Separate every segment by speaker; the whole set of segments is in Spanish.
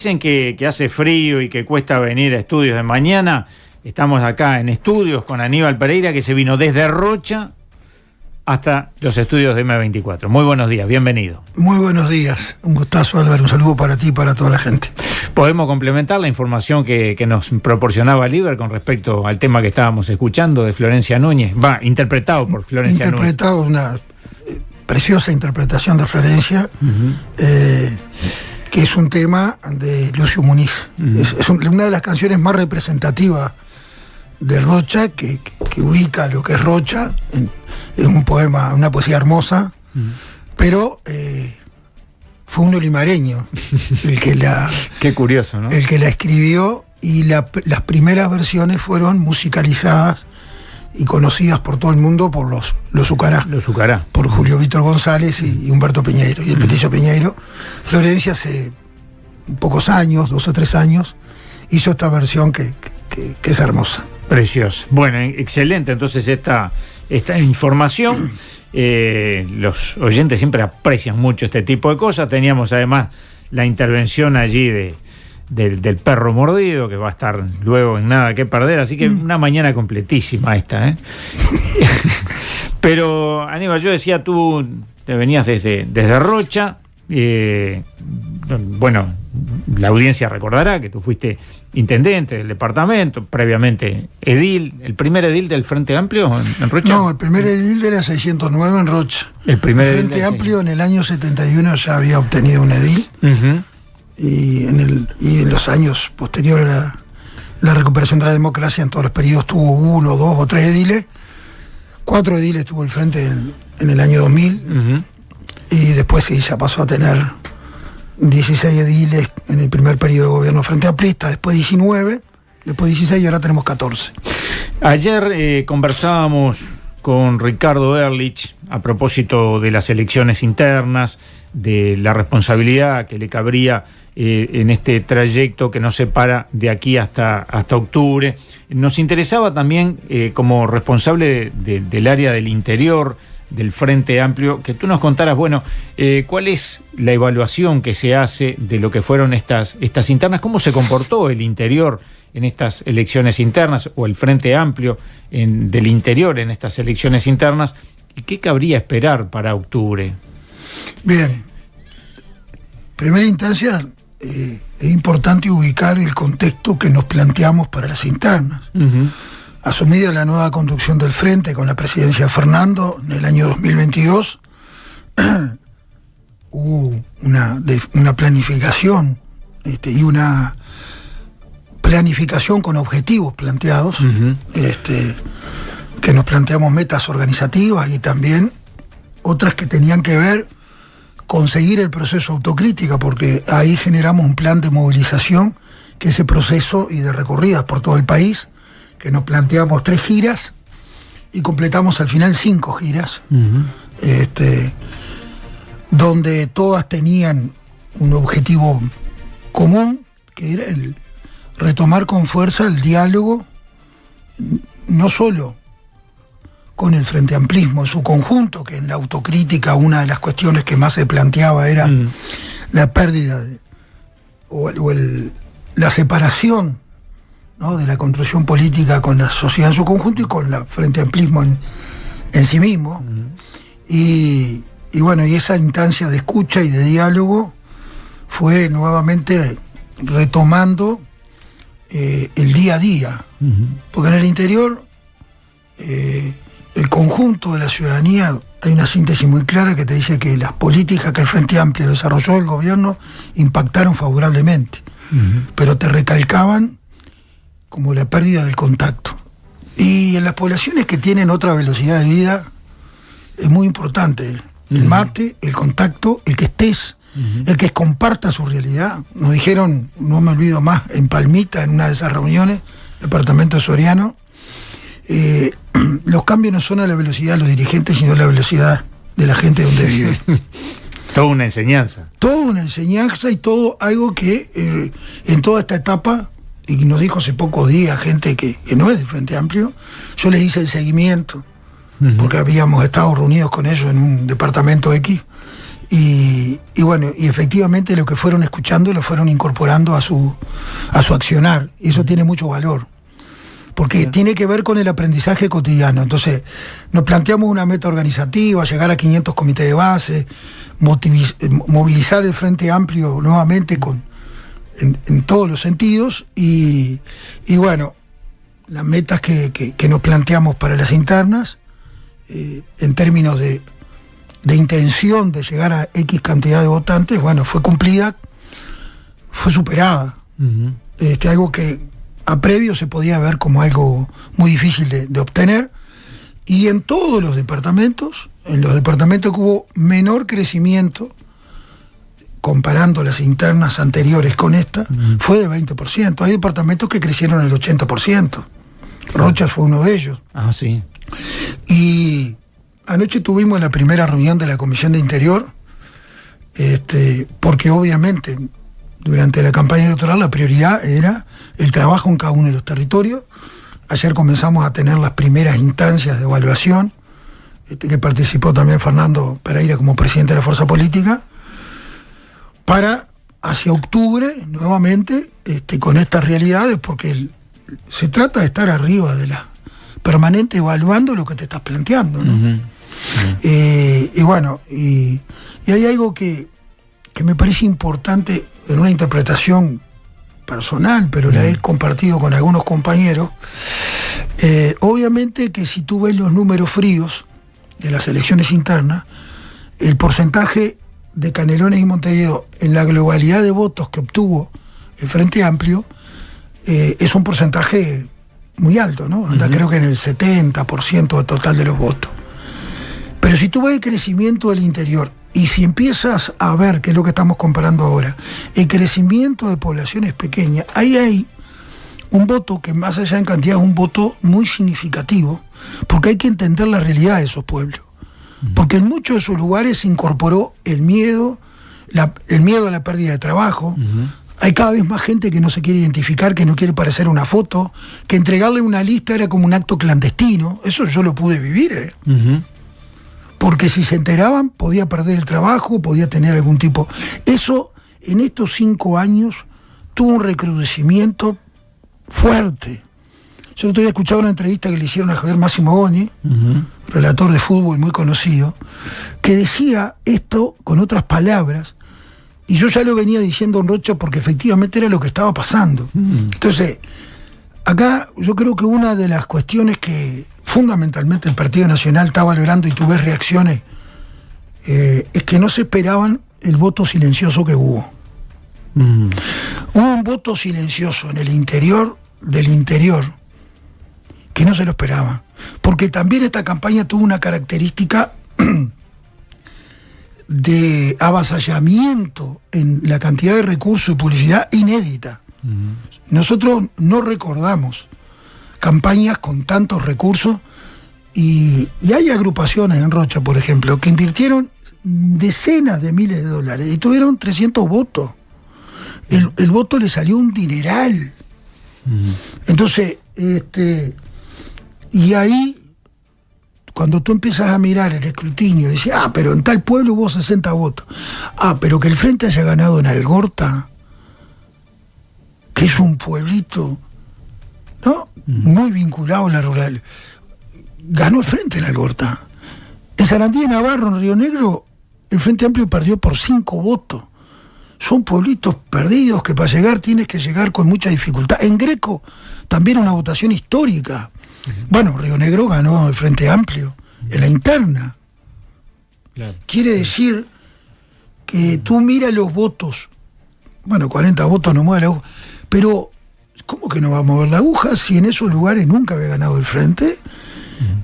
Speaker 1: Dicen que hace frío y que cuesta venir a estudios de mañana. Estamos acá en estudios con Aníbal Pereira, que se vino desde Rocha hasta los estudios de M24. Muy buenos días, bienvenido.
Speaker 2: Muy buenos días, un gustazo, Álvaro, un saludo para ti y para toda la gente.
Speaker 1: Podemos complementar la información que nos proporcionaba Liber con respecto al tema que estábamos escuchando de Florencia Núñez, interpretado por Florencia Núñez.
Speaker 2: Interpretado, una preciosa interpretación de Florencia, que es un tema de Lucio Muniz. Es una de las canciones más representativas de Rocha, que ubica lo que es Rocha en un poema, una poesía hermosa, pero fue un olimareño el que la...
Speaker 1: Qué curioso, ¿no?
Speaker 2: El que la escribió, y las primeras versiones fueron musicalizadas y conocidas por todo el mundo por los Zucará.
Speaker 1: Los Zucará.
Speaker 2: Por Julio Víctor González y Humberto Piñeiro, y el Petiso Piñeiro. Florencia hace pocos años, 2 o 3 años, hizo esta versión que es hermosa.
Speaker 1: Precioso. Bueno, excelente entonces esta información. Los oyentes siempre aprecian mucho este tipo de cosas. Teníamos además la intervención allí del perro mordido, que va a estar luego en Nada que Perder, así que una mañana completísima esta, ¿eh? Pero Aníbal, yo decía, tú te venías desde Rocha, bueno, la audiencia recordará que tú fuiste intendente del departamento, previamente edil, el primer edil del Frente Amplio en Rocha.
Speaker 2: No, el primer edil era 609 en Rocha.
Speaker 1: El
Speaker 2: Frente Amplio en el año 71 ya había obtenido un edil. Y en los años posteriores a la recuperación de la democracia, en todos los periodos tuvo 1, 2 o 3 ediles. 4 ediles tuvo el Frente en el año 2000. Y después sí, ya pasó a tener 16 ediles en el primer periodo de gobierno Frente Amplista, después 19, después 16 y ahora tenemos 14.
Speaker 1: Ayer conversábamos con Ricardo Ehrlich a propósito de las elecciones internas, de la responsabilidad que le cabría en este trayecto que nos separa de aquí hasta octubre. Nos interesaba también, como responsable del área del interior, del Frente Amplio, que tú nos contaras, bueno, cuál es la evaluación que se hace de lo que fueron estas internas, cómo se comportó el interior en estas elecciones internas, o el Frente Amplio del interior en estas elecciones internas, y qué cabría esperar para octubre.
Speaker 2: Bien, en primera instancia es importante ubicar el contexto que nos planteamos para las internas. Asumida la nueva conducción del Frente con la presidencia de Fernando en el año 2022, hubo una planificación y una planificación con objetivos planteados, que nos planteamos metas organizativas y también otras que tenían que ver con seguir el proceso de autocrítica, porque ahí generamos un plan de movilización, que ese proceso y de recorridas por todo el país, que nos planteamos 3 giras y completamos al final 5 giras, donde todas tenían un objetivo común, que era el retomar con fuerza el diálogo, no solo con el Frente Amplismo en su conjunto, que en la autocrítica una de las cuestiones que más se planteaba era la pérdida la separación, ¿no?, de la construcción política con la sociedad en su conjunto y con el Frente Amplismo en sí mismo. Y bueno, y esa instancia de escucha y de diálogo fue nuevamente retomando el día a día, porque en el interior el conjunto de la ciudadanía, hay una síntesis muy clara que te dice que las políticas que el Frente Amplio desarrolló el gobierno impactaron favorablemente, pero te recalcaban como la pérdida del contacto. Y en las poblaciones que tienen otra velocidad de vida es muy importante el mate, el contacto, el que estés, el que comparta su realidad. Nos dijeron, no me olvido más, en Palmita, en una de esas reuniones, departamento de Soriano, los cambios no son a la velocidad de los dirigentes, sino a la velocidad de la gente donde vive.
Speaker 1: Toda una enseñanza. Toda
Speaker 2: una enseñanza y todo algo que en toda esta etapa, y nos dijo hace pocos días gente que no es del Frente Amplio, yo les hice el seguimiento, porque habíamos estado reunidos con ellos en un departamento X, Y bueno, y efectivamente lo que fueron escuchando lo fueron incorporando a su accionar, y eso tiene mucho valor, porque tiene que ver con el aprendizaje cotidiano. Entonces, nos planteamos una meta organizativa, llegar a 500 comités de base, movilizar el Frente Amplio nuevamente en todos los sentidos, y bueno, las metas que nos planteamos para las internas, en términos de intención de llegar a X cantidad de votantes, bueno, fue cumplida, fue superada. Algo que a previo se podía ver como algo muy difícil de obtener, y en todos los departamentos, en los departamentos que hubo menor crecimiento, comparando las internas anteriores con esta, fue de 20%. Hay departamentos que crecieron el 80%. Rochas fue uno de ellos.
Speaker 1: Ah, sí.
Speaker 2: Y anoche tuvimos la primera reunión de la Comisión de Interior, porque obviamente durante la campaña electoral la prioridad era el trabajo en cada uno de los territorios. Ayer comenzamos a tener las primeras instancias de evaluación, que participó también Fernando Pereira como presidente de la fuerza política, para hacia octubre nuevamente con estas realidades, porque se trata de estar arriba de la permanente, evaluando lo que te estás planteando, ¿no? Y bueno, y hay algo que me parece importante en una interpretación personal, pero la he compartido con algunos compañeros. Obviamente que si tú ves los números fríos de las elecciones internas, el porcentaje de Canelones y Montevideo en la globalidad de votos que obtuvo el Frente Amplio es un porcentaje muy alto, ¿no? Anda, creo que en el 70% del total de los votos. Pero si tú ves el crecimiento del interior, y si empiezas a ver, que es lo que estamos comparando ahora, el crecimiento de poblaciones pequeñas, ahí hay un voto que, más allá en cantidad, es un voto muy significativo, porque hay que entender la realidad de esos pueblos. Porque en muchos de esos lugares se incorporó el miedo a la pérdida de trabajo. Hay cada vez más gente que no se quiere identificar, que no quiere parecer una foto, que entregarle una lista era como un acto clandestino. Eso yo lo pude vivir, porque si se enteraban podía perder el trabajo, podía tener algún tipo. Eso en estos 5 años tuvo un recrudecimiento fuerte. Yo el otro día escuchaba una entrevista que le hicieron a Javier Máximo Boni, relator de fútbol muy conocido, que decía esto con otras palabras, y yo ya lo venía diciendo en Rocha porque efectivamente era lo que estaba pasando. Entonces, acá yo creo que una de las cuestiones que fundamentalmente el Partido Nacional está valorando, y tú ves reacciones, es que no se esperaban el voto silencioso que hubo. Hubo un voto silencioso en el interior del interior que no se lo esperaban, porque también esta campaña tuvo una característica de avasallamiento en la cantidad de recursos y publicidad inédita. Nosotros no recordamos campañas con tantos recursos, y hay agrupaciones en Rocha, por ejemplo, que invirtieron decenas de miles de dólares y tuvieron 300 votos. El voto le salió un dineral. Entonces, y ahí, cuando tú empiezas a mirar el escrutinio, dices, pero en tal pueblo hubo 60 votos. Pero que el Frente haya ganado en Algorta, que es un pueblito, ¿no? Muy vinculado a la rural. Ganó el Frente en Algorta. En Sarandí, en Navarro, en Río Negro, el Frente Amplio perdió por 5 votos. Son pueblitos perdidos que para llegar tienes que llegar con mucha dificultad. En Greco también una votación histórica. Bueno, Río Negro ganó el Frente Amplio en la interna. Claro. Quiere decir que tú miras los votos, 40 votos no mueve la aguja, pero ¿cómo que no va a mover la aguja si en esos lugares nunca había ganado el Frente?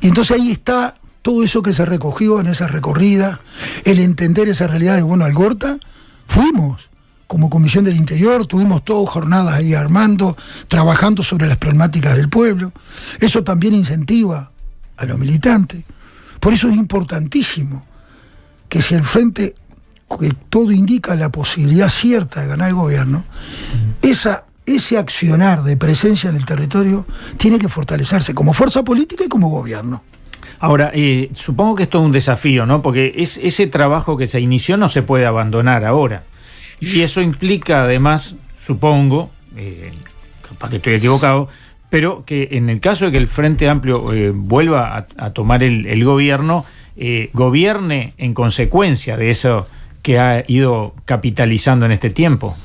Speaker 2: Y entonces ahí está todo eso que se recogió en esa recorrida, el entender esa realidad de, Algorta, fuimos como Comisión del Interior, tuvimos todas jornadas ahí armando, trabajando sobre las problemáticas del pueblo. Eso también incentiva a los militantes. Por eso es importantísimo que si el Frente, que todo indica la posibilidad cierta de ganar el gobierno, ese accionar de presencia en el territorio tiene que fortalecerse como fuerza política y como gobierno.
Speaker 1: Ahora, supongo que esto es un desafío, ¿no? Porque ese trabajo que se inició no se puede abandonar ahora. Y eso implica, además, supongo, capaz que estoy equivocado, pero que en el caso de que el Frente Amplio vuelva a tomar el gobierno, gobierne en consecuencia de eso que ha ido capitalizando en este tiempo.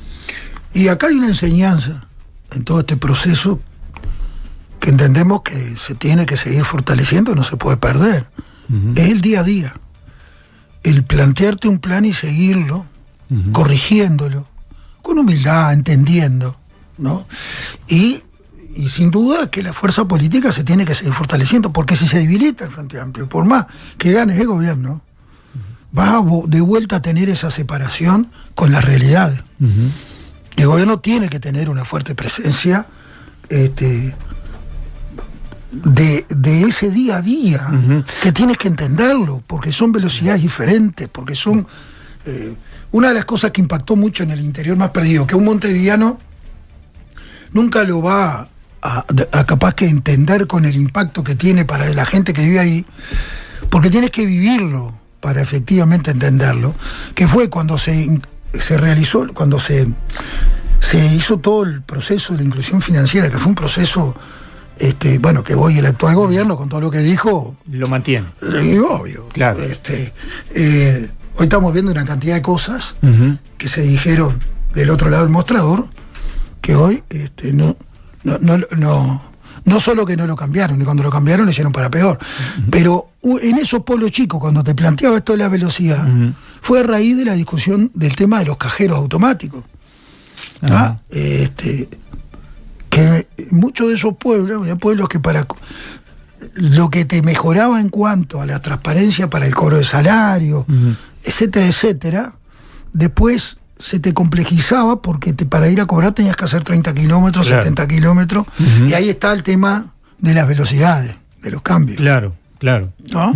Speaker 2: Y acá hay una enseñanza en todo este proceso que entendemos que se tiene que seguir fortaleciendo, no se puede perder. Es el día a día. El plantearte un plan y seguirlo, corrigiéndolo, con humildad, entendiendo, ¿no? Y sin duda que la fuerza política se tiene que seguir fortaleciendo, porque si se debilita el Frente Amplio, por más que ganes el gobierno, vas de vuelta a tener esa separación con las realidades. El gobierno tiene que tener una fuerte presencia de ese día a día, que tienes que entenderlo, porque son velocidades diferentes, porque son... una de las cosas que impactó mucho en el interior más perdido, que un montevideano nunca lo va a capaz que entender con el impacto que tiene para la gente que vive ahí, porque tienes que vivirlo para efectivamente entenderlo, que fue cuando se realizó, cuando se hizo todo el proceso de la inclusión financiera, que fue un proceso, que hoy el actual gobierno, con todo lo que dijo,
Speaker 1: lo mantiene.
Speaker 2: Obvio. Claro. Hoy estamos viendo una cantidad de cosas que se dijeron del otro lado del mostrador, que hoy no solo que no lo cambiaron, y cuando lo cambiaron lo hicieron para peor, pero en esos pueblos chicos, cuando te planteaba esto de la velocidad, fue a raíz de la discusión del tema de los cajeros automáticos. Que muchos de esos pueblos, había pueblos que para lo que te mejoraba en cuanto a la transparencia para el cobro de salario, etcétera, etcétera, después se te complejizaba porque para ir a cobrar tenías que hacer 30 kilómetros, claro, 70 kilómetros, y ahí está el tema de las velocidades, de los cambios.
Speaker 1: Claro, claro.
Speaker 2: ¿No?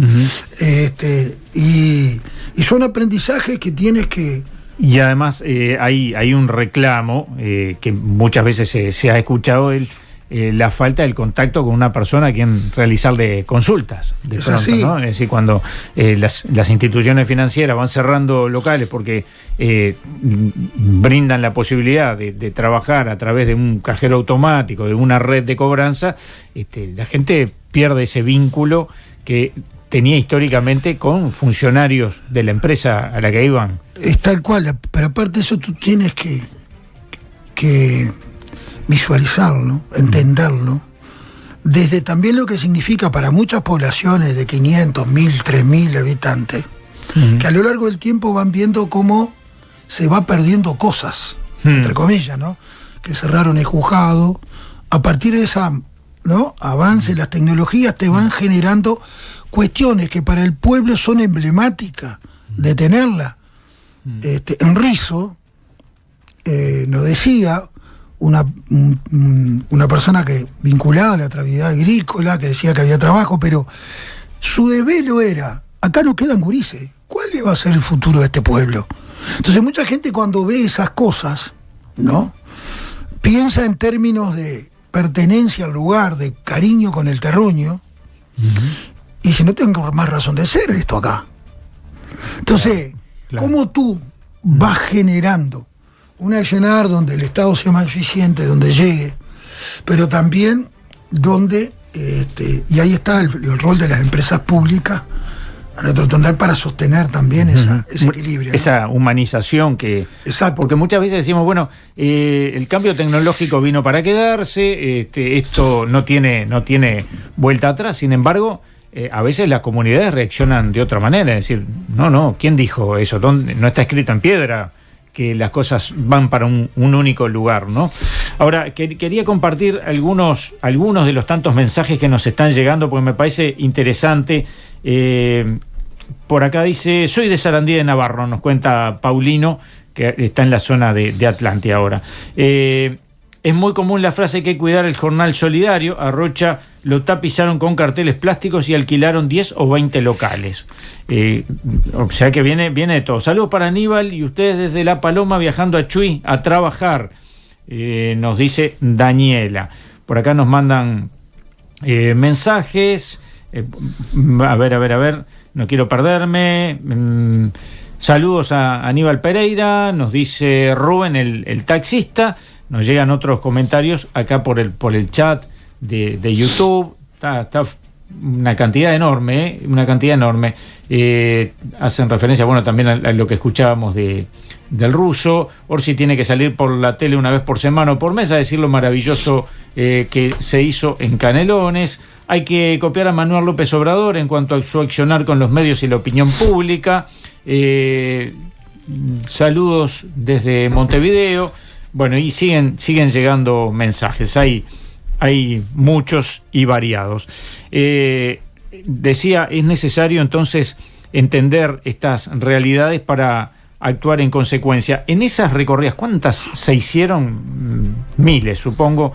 Speaker 2: Y son aprendizajes que tienes que...
Speaker 1: Y además hay un reclamo que muchas veces se ha escuchado, la falta del contacto con una persona a quien realizarle consultas de pronto, ¿no? Es decir, cuando las instituciones financieras van cerrando locales porque brindan la posibilidad de trabajar a través de un cajero automático, de una red de cobranza, la gente pierde ese vínculo que tenía históricamente con funcionarios de la empresa a la que iban.
Speaker 2: Es tal cual, pero aparte de eso tú tienes que visualizarlo, entenderlo, desde también lo que significa para muchas poblaciones de 500, 1000, 3000 habitantes, que a lo largo del tiempo van viendo cómo se va perdiendo cosas, entre comillas, ¿no? Que cerraron el juzgado. A partir de esa, ¿no?, avance, las tecnologías te van generando cuestiones que para el pueblo son emblemáticas de tenerla. En Rizo nos decía una persona vinculada a la actividad agrícola, que decía que había trabajo, pero su desvelo era: acá no quedan gurises, ¿cuál va a ser el futuro de este pueblo? Entonces mucha gente, cuando ve esas cosas, ¿no?, piensa en términos de pertenencia al lugar, de cariño con el terruño, y si no tengo más razón de ser esto acá. Entonces, claro. ¿Cómo tú vas generando un accionar donde el Estado sea más eficiente, donde llegue, pero también donde, y ahí está el rol de las empresas públicas, a nuestro entender, para sostener también ese equilibrio, ¿no? Esa
Speaker 1: humanización que... Exacto. Porque muchas veces decimos, bueno, el cambio tecnológico vino para quedarse, esto no tiene vuelta atrás, sin embargo... a veces las comunidades reaccionan de otra manera, es decir, no, ¿quién dijo eso? No está escrito en piedra que las cosas van para un único lugar, ¿no? Ahora, quería compartir algunos de los tantos mensajes que nos están llegando, porque me parece interesante. Por acá dice: soy de Sarandí de Navarro, nos cuenta Paulino, que está en la zona de Atlántida ahora. Es muy común la frase que hay que cuidar el jornal solidario. A Rocha lo tapizaron con carteles plásticos y alquilaron 10 o 20 locales. O sea que viene de todo. Saludos para Aníbal y ustedes desde La Paloma viajando a Chuy a trabajar, nos dice Daniela. Por acá nos mandan mensajes. A ver, no quiero perderme. Saludos a Aníbal Pereira, nos dice Rubén, el taxista. Nos llegan otros comentarios acá por el chat de YouTube. Está una cantidad enorme, hacen referencia, bueno, también a lo que escuchábamos del ruso. Orsi tiene que salir por la tele una vez por semana o por mes a decir lo maravilloso que se hizo en Canelones. Hay que copiar a Manuel López Obrador en cuanto a su accionar con los medios y la opinión pública. Saludos desde Montevideo. Bueno, y siguen llegando mensajes. Hay muchos y variados. Decía, es necesario entonces entender estas realidades para actuar en consecuencia. En esas recorridas, ¿cuántas se hicieron? Miles, supongo,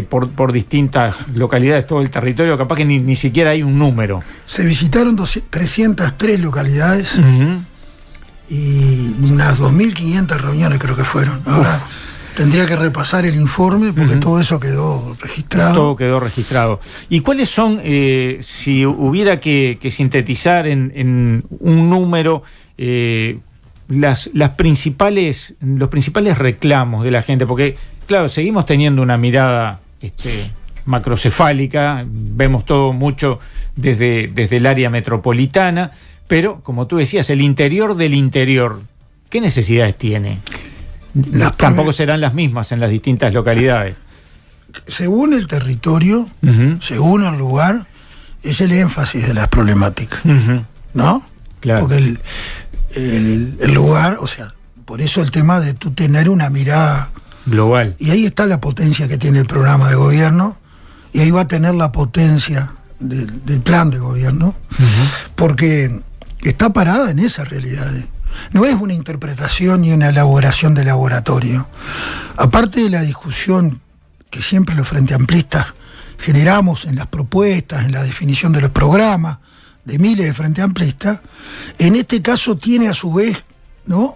Speaker 1: por distintas localidades, todo el territorio, capaz que ni siquiera hay un número.
Speaker 2: Se visitaron 303 localidades y unas 2.500 reuniones creo que fueron. Ahora tendría que repasar el informe porque todo eso quedó registrado.
Speaker 1: Todo quedó registrado. ¿Y cuáles son, si hubiera que sintetizar en un número, los principales reclamos de la gente? Porque, claro, seguimos teniendo una mirada macrocefálica, vemos todo mucho desde el área metropolitana, pero, como tú decías, el interior del interior, ¿qué necesidades tiene? Tampoco serán las mismas en las distintas localidades.
Speaker 2: Según el territorio, según el lugar, es el énfasis de las problemáticas, ¿no?
Speaker 1: Claro.
Speaker 2: Porque el lugar, o sea, por eso el tema de tú tener una mirada
Speaker 1: global.
Speaker 2: Y ahí está la potencia que tiene el programa de gobierno, y ahí va a tener la potencia del plan de gobierno, porque está parada en esas realidades. No es una interpretación ni una elaboración de laboratorio. Aparte de la discusión que siempre los frente amplistas generamos en las propuestas, en la definición de los programas de miles de frente amplistas, en este caso tiene a su vez, ¿no?,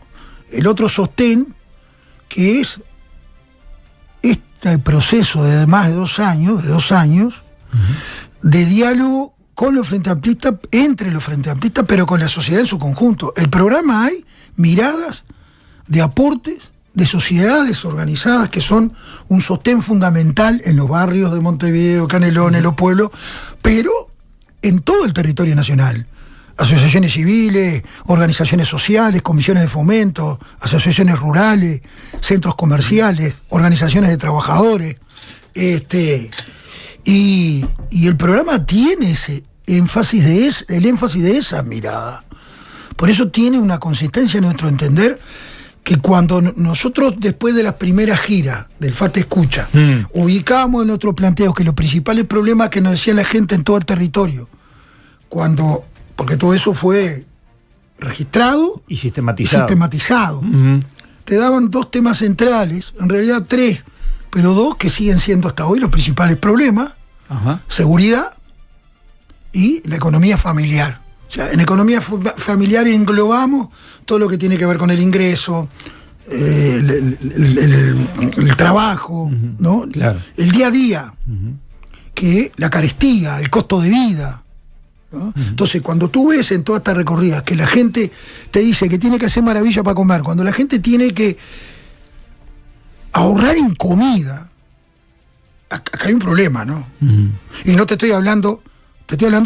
Speaker 2: el otro sostén, que es este proceso de más de 2 años, de diálogo con los frente amplistas, entre los frente amplistas, pero con la sociedad en su conjunto. El programa hay miradas de aportes de sociedades organizadas que son un sostén fundamental en los barrios de Montevideo, Canelones, los pueblos, pero en todo el territorio nacional. Asociaciones civiles, organizaciones sociales, comisiones de fomento, asociaciones rurales, centros comerciales, organizaciones de trabajadores. Y el programa tiene ese énfasis el énfasis de esa mirada. Por eso tiene una consistencia en nuestro entender, que cuando nosotros, después de las primeras giras del FAT Escucha, ubicamos en nuestro planteo que los principales problemas que nos decía la gente en todo el territorio, porque todo eso fue registrado
Speaker 1: y sistematizado.
Speaker 2: Te daban 2 temas centrales, en realidad 3, pero 2 que siguen siendo hasta hoy los principales problemas: seguridad y la economía familiar. O sea, en economía familiar englobamos todo lo que tiene que ver con el ingreso, el trabajo, ¿no?
Speaker 1: Claro.
Speaker 2: El día a día, que la carestía, el costo de vida, ¿no? Entonces, cuando tú ves en todas estas recorridas que la gente te dice que tiene que hacer maravilla para comer, cuando la gente tiene que ahorrar en comida, acá hay un problema, ¿no? Y no te estoy hablando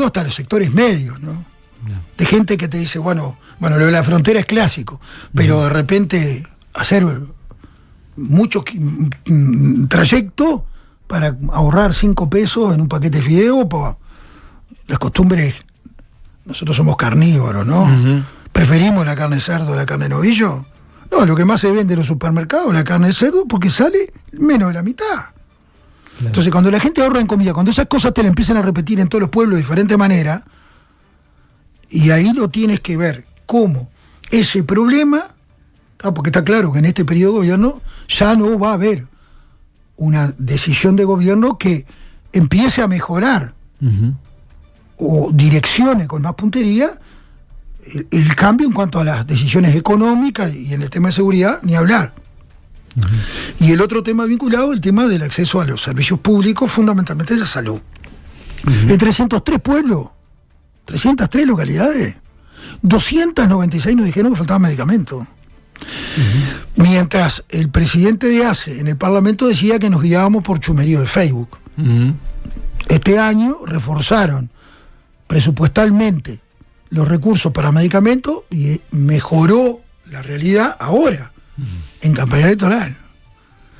Speaker 2: hasta de los sectores medios, ¿no? De gente que te dice, bueno, lo de la frontera es clásico, pero de repente hacer mucho trayecto para ahorrar 5 pesos en un paquete de fideo, pues, las costumbres, nosotros somos carnívoros, ¿no? Preferimos la carne de cerdo a la carne de novillo. No, lo que más se vende en los supermercados es la carne de cerdo, porque sale menos de la mitad. Claro. Entonces, cuando la gente ahorra en comida, cuando esas cosas te la empiezan a repetir en todos los pueblos de diferente manera, y ahí lo tienes que ver como ese problema, porque está claro que en este periodo de gobierno ya no va a haber una decisión de gobierno que empiece a mejorar o direccione con más puntería el cambio en cuanto a las decisiones económicas, y en el tema de seguridad ni hablar. Y el otro tema vinculado, el tema del acceso a los servicios públicos, fundamentalmente de salud. En 303 pueblos 303 localidades. 296 nos dijeron que faltaban medicamentos. Mientras el presidente de ACE en el Parlamento decía que nos guiábamos por chumerío de Facebook. Este año reforzaron presupuestalmente los recursos para medicamentos y mejoró la realidad ahora, en campaña electoral.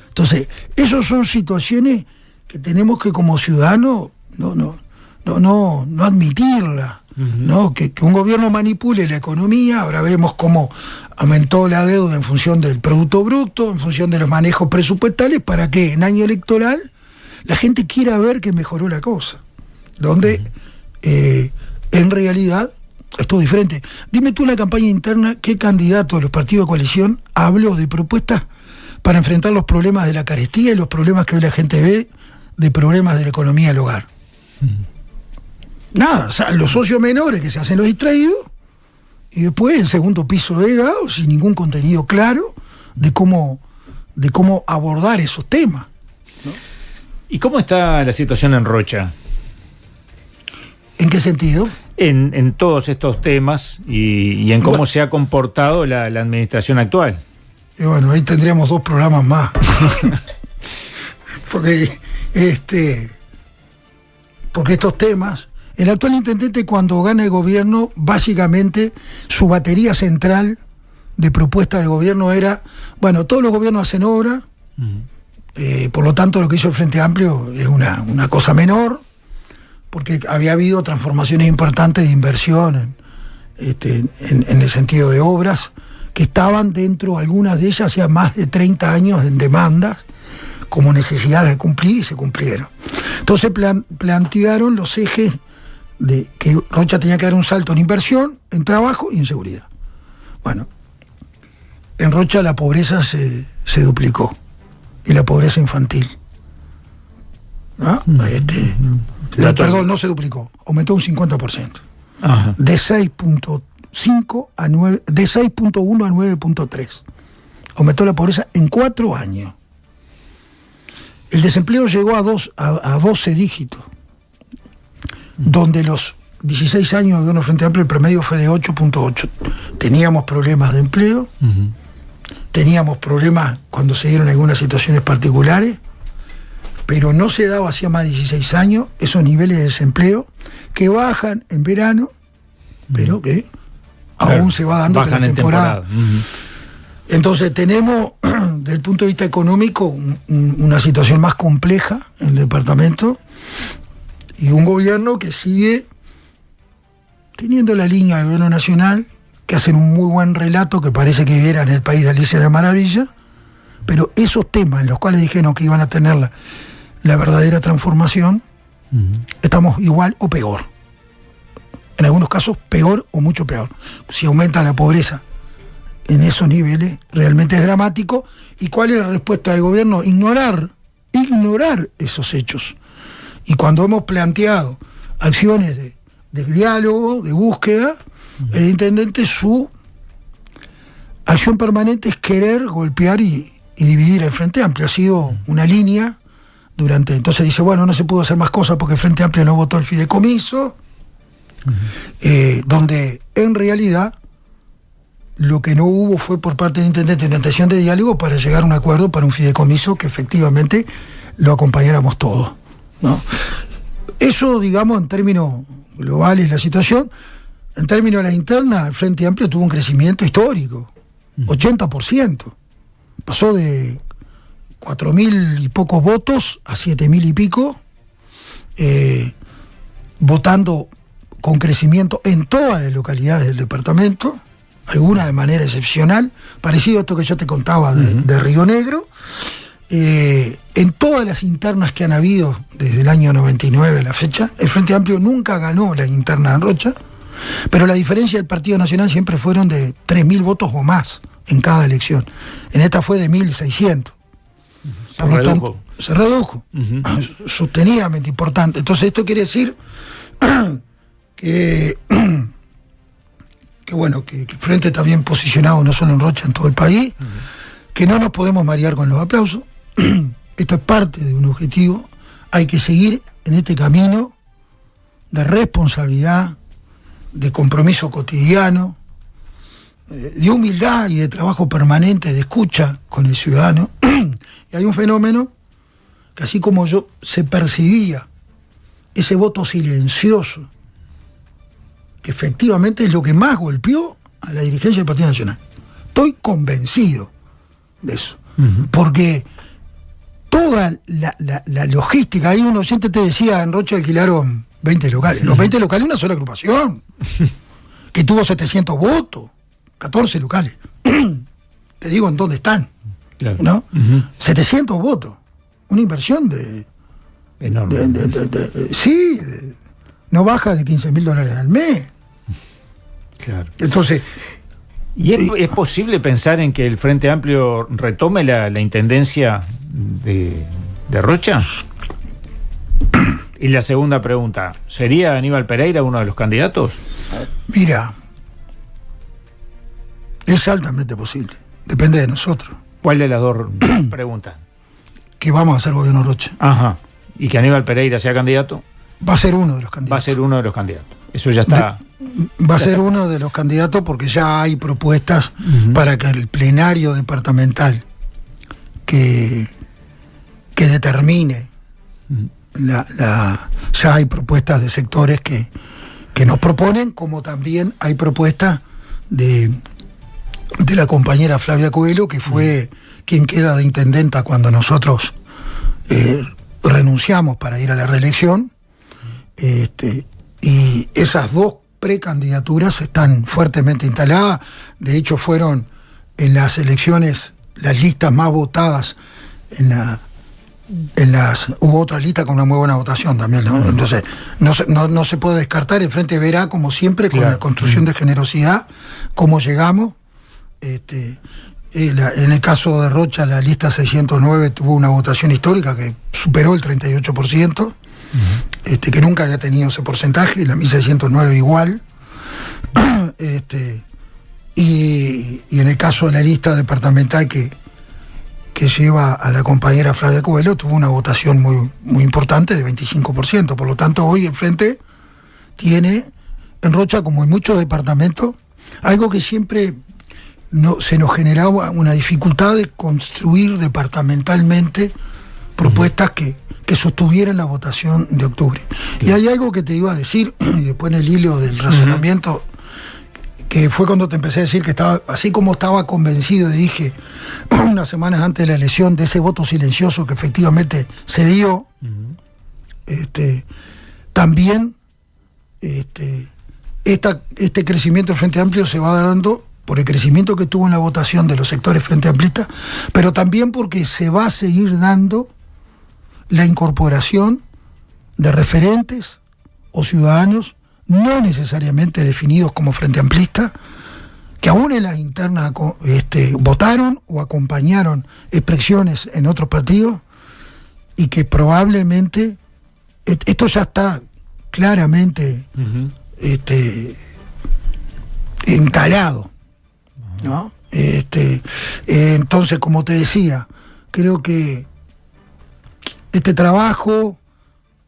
Speaker 2: Entonces, esas son situaciones que tenemos que como ciudadanos no admitirla, ¿no? Que un gobierno manipule la economía. Ahora vemos cómo aumentó la deuda en función del Producto Bruto, en función de los manejos presupuestales, para que en año electoral la gente quiera ver que mejoró la cosa, donde en realidad es todo diferente. Dime tú en la campaña interna qué candidato de los partidos de coalición habló de propuestas para enfrentar los problemas de la carestía y los problemas que hoy la gente ve de problemas de la economía del hogar. Nada, o sea, los socios menores que se hacen los distraídos y después el segundo piso de Gao sin ningún contenido claro de cómo abordar esos temas, ¿no?
Speaker 1: ¿Y cómo está la situación en Rocha?
Speaker 2: ¿En qué sentido?
Speaker 1: En todos estos temas y en cómo se ha comportado la administración actual.
Speaker 2: Y bueno, ahí tendríamos 2 programas más. porque estos temas, el actual intendente cuando gana el gobierno, básicamente su batería central de propuesta de gobierno era, bueno, todos los gobiernos hacen obra, por lo tanto lo que hizo el Frente Amplio es una cosa menor, porque había habido transformaciones importantes de inversión en el sentido de obras que estaban dentro, algunas de ellas hacía más de 30 años en demandas como necesidades de cumplir y se cumplieron. Entonces plantearon los ejes de que Rocha tenía que dar un salto en inversión, en trabajo y en seguridad. Bueno, en Rocha la pobreza se duplicó, y la pobreza infantil, ¿no? Perdón, no se duplicó, aumentó un 50%. Ajá. De 6.5 a 9, de 6.1 a 9.3. Aumentó la pobreza en 4 años. El desempleo llegó a 12 dígitos, donde los 16 años de gobierno Frente Amplio el promedio fue de 8.8. Teníamos problemas de empleo, teníamos problemas cuando se dieron algunas situaciones particulares, pero no se daba hacía más de 16 años esos niveles de desempleo que bajan en verano, pero que aún se va dando en la temporada. Entonces tenemos, desde el punto de vista económico, una situación más compleja en el departamento y un gobierno que sigue teniendo la línea del gobierno nacional, que hacen un muy buen relato que parece que vieran el país de Alicia de la Maravilla, pero esos temas en los cuales dijeron que iban a tener la verdadera transformación, estamos igual o peor. En algunos casos peor o mucho peor. Si aumenta la pobreza en esos niveles, realmente es dramático. ¿Y cuál es la respuesta del gobierno? Ignorar esos hechos. Y cuando hemos planteado acciones de diálogo, de búsqueda, el intendente, su acción permanente es querer golpear y dividir el Frente Amplio. Ha sido una línea durante... Entonces dice, bueno, no se pudo hacer más cosas porque el Frente Amplio no votó el fideicomiso, donde en realidad lo que no hubo fue por parte del intendente una intención de diálogo para llegar a un acuerdo para un fideicomiso que efectivamente lo acompañáramos todos, ¿no? Eso, digamos, en términos globales la situación. En términos de la interna, el Frente Amplio tuvo un crecimiento histórico, 80%. Pasó de 4.000 y pocos votos a 7.000 y pico, votando con crecimiento en todas las localidades del departamento, algunas de manera excepcional, parecido a esto que yo te contaba de Río Negro. En todas las internas que han habido desde el año 99 a la fecha, el Frente Amplio nunca ganó la interna en Rocha, pero la diferencia del Partido Nacional siempre fueron de 3.000 votos o más en cada elección. En esta fue de 1.600. Se redujo. Sostenidamente importante. Entonces esto quiere decir que bueno, que el Frente está bien posicionado no solo en Rocha, en todo el país, que no nos podemos marear con los aplausos. Esto es parte de un objetivo. Hay que seguir en este camino de responsabilidad, de compromiso cotidiano, de humildad y de trabajo permanente, de escucha con el ciudadano. Y hay un fenómeno que, así como yo, se percibía ese voto silencioso, que efectivamente es lo que más golpeó a la dirigencia del Partido Nacional. Estoy convencido de eso. Porque toda la logística, ahí un oyente te decía, en Rocha alquilaron 20 locales. Los 20 locales una sola agrupación, que tuvo 700 votos, 14 locales. Te digo en dónde están, claro. ¿No? 700 votos. Una inversión enorme. Sí, no baja de $15.000 al mes.
Speaker 1: Claro.
Speaker 2: Entonces...
Speaker 1: ¿Y es posible pensar en que el Frente Amplio retome la intendencia de Rocha? Y la segunda pregunta, ¿sería Aníbal Pereira uno de los candidatos?
Speaker 2: Mira, es altamente posible, depende de nosotros.
Speaker 1: ¿Cuál de las dos preguntas?
Speaker 2: Que vamos a hacer gobierno Rocha.
Speaker 1: Ajá. ¿Y que Aníbal Pereira sea candidato?
Speaker 2: Va a ser uno de los candidatos.
Speaker 1: Va a ser uno de los candidatos. Eso ya está...
Speaker 2: Va a ser uno de los candidatos porque ya hay propuestas para que el plenario departamental que determine ya hay propuestas de sectores que nos proponen, como también hay propuestas de la compañera Flavia Coelho, que fue quien queda de intendenta cuando nosotros renunciamos para ir a la reelección. Y esas dos precandidaturas están fuertemente instaladas. De hecho, fueron en las elecciones las listas más votadas. Hubo otra lista con una muy buena votación también, ¿no? Entonces no se puede descartar. El Frente verá, como siempre, con la construcción de generosidad, cómo llegamos. En el caso de Rocha, la lista 609 tuvo una votación histórica que superó el 38%. Que nunca había tenido ese porcentaje, y la 1609 igual. Y en el caso de la lista departamental que lleva a la compañera Flavia Coelho, tuvo una votación muy, muy importante de 25%. Por lo tanto, hoy el Frente tiene en Rocha, como en muchos departamentos, algo que siempre se nos generaba una dificultad de construir departamentalmente propuestas que sostuvieran la votación de octubre. Y hay algo que te iba a decir, y después en el hilo del razonamiento, que fue cuando te empecé a decir que estaba, así como estaba convencido, y dije unas semanas antes de la elección, de ese voto silencioso que efectivamente se dio, también este crecimiento del Frente Amplio se va dando por el crecimiento que tuvo en la votación de los sectores Frente Amplistas, pero también porque se va a seguir dando la incorporación de referentes o ciudadanos no necesariamente definidos como Frente Amplista, que aún en las internas votaron o acompañaron expresiones en otros partidos, y que probablemente esto ya está claramente instalado, ¿no? Entonces, como te decía, creo que este trabajo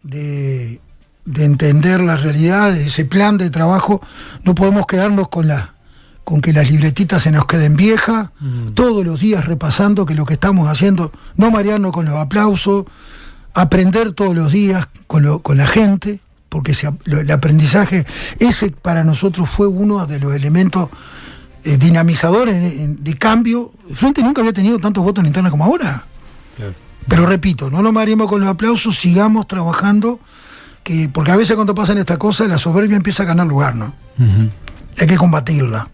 Speaker 2: de entender la realidad, de ese plan de trabajo, no podemos quedarnos con que las libretitas se nos queden viejas, todos los días repasando que lo que estamos haciendo, no marearnos con los aplausos, aprender todos los días con la gente, porque el aprendizaje, ese para nosotros fue uno de los elementos dinamizadores de cambio. El Frente nunca había tenido tantos votos en interna como ahora. Claro. Pero repito, no nos mareemos con los aplausos, sigamos trabajando, porque a veces cuando pasan estas cosas la soberbia empieza a ganar lugar, ¿no? Hay que combatirla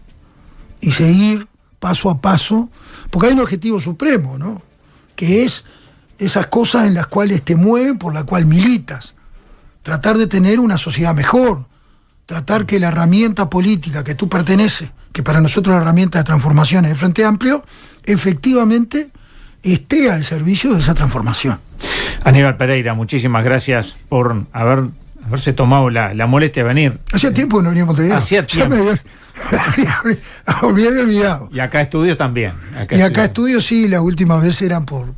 Speaker 2: y seguir paso a paso, porque hay un objetivo supremo, ¿no? Que es esas cosas en las cuales te mueven, por la cual militas. Tratar de tener una sociedad mejor, tratar que la herramienta política que tú perteneces, que para nosotros la herramienta de transformación es el Frente Amplio, efectivamente esté al servicio de esa transformación.
Speaker 1: Aníbal Pereira, muchísimas gracias por haberse tomado la molestia de venir.
Speaker 2: Hacía tiempo que no venía a Montevideo.
Speaker 1: Hacía tiempo.
Speaker 2: Me había olvidado.
Speaker 1: Y acá estudios también.
Speaker 2: Acá estudios sí, las últimas veces eran por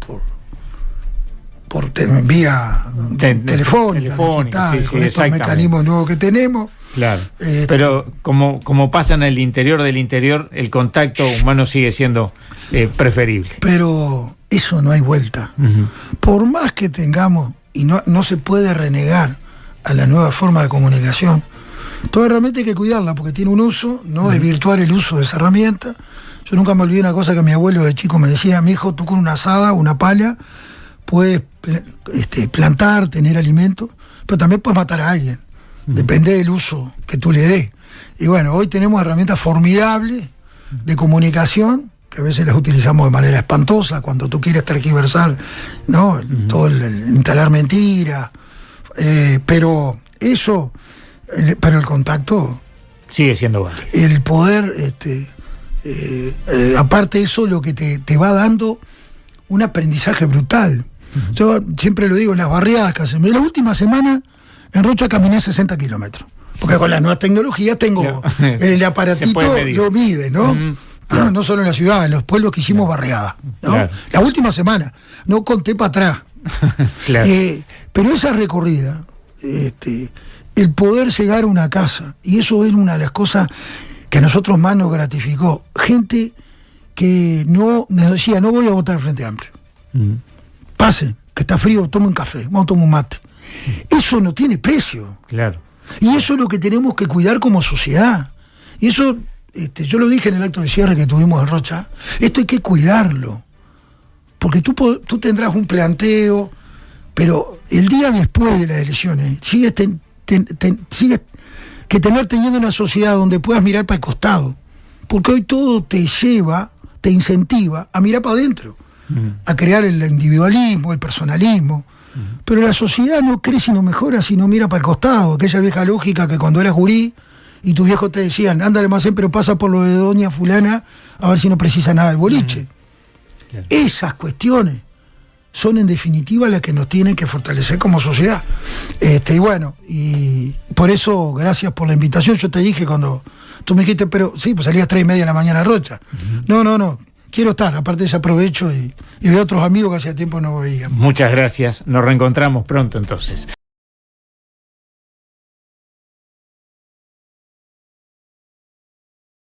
Speaker 2: vía telefónica, digital,
Speaker 1: sí,
Speaker 2: con estos mecanismos nuevos que tenemos.
Speaker 1: Claro. Pero como pasa en el interior del interior, el contacto humano sigue siendo preferible.
Speaker 2: Pero eso no hay vuelta. Por más que tengamos, y no se puede renegar a la nueva forma de comunicación, toda herramienta hay que cuidarla porque tiene un uso, no desvirtuar el uso de esa herramienta. Yo nunca me olvidé una cosa que mi abuelo de chico me decía: mi hijo, tú con una azada, una pala, puedes plantar, tener alimento, pero también puedes matar a alguien. Depende del uso que tú le des. Y bueno, hoy tenemos herramientas formidables de comunicación, que a veces las utilizamos de manera espantosa, cuando tú quieres tergiversar, ¿no? Todo el instalar mentiras. Pero eso, pero el contacto
Speaker 1: sigue siendo válido.
Speaker 2: El poder, aparte de eso, lo que te va dando un aprendizaje brutal. Yo siempre lo digo, en las barriadas que hacemos. En la última semana en Rocha caminé 60 kilómetros. Porque con las nuevas tecnologías tengo el aparatito, lo mide, ¿no? No solo en la ciudad, en los pueblos que hicimos barriadas, ¿no? Claro. La última semana, no conté para atrás. Claro. Pero esa recorrida, el poder llegar a una casa, y eso es una de las cosas que a nosotros más nos gratificó. Gente que nos decía: no voy a votar al Frente Amplio. Pase, que está frío, tome un café, vamos a tomar un mate. Eso no tiene precio.
Speaker 1: Claro.
Speaker 2: Y eso es lo que tenemos que cuidar como sociedad. Y eso, yo lo dije en el acto de cierre que tuvimos en Rocha, esto hay que cuidarlo. Porque tú tendrás un planteo, pero el día después de las elecciones sigues que teniendo una sociedad donde puedas mirar para el costado. Porque hoy todo te incentiva a mirar para adentro, a crear el individualismo, el personalismo. Pero la sociedad no crece y no mejora si no mira para el costado. Aquella vieja lógica que cuando eras gurí y tus viejos te decían: anda al almacén, pero pasa por lo de doña fulana a ver si no precisa nada del boliche. Claro. Esas cuestiones son en definitiva las que nos tienen que fortalecer como sociedad. Y bueno, y por eso, gracias por la invitación. Yo te dije cuando tú me dijiste: pero sí, pues salías 3:30 de la mañana a Rocha. No. Quiero estar, aparte de ese aprovecho y veo otros amigos que hacía tiempo no veíamos.
Speaker 1: Muchas gracias, nos reencontramos pronto entonces.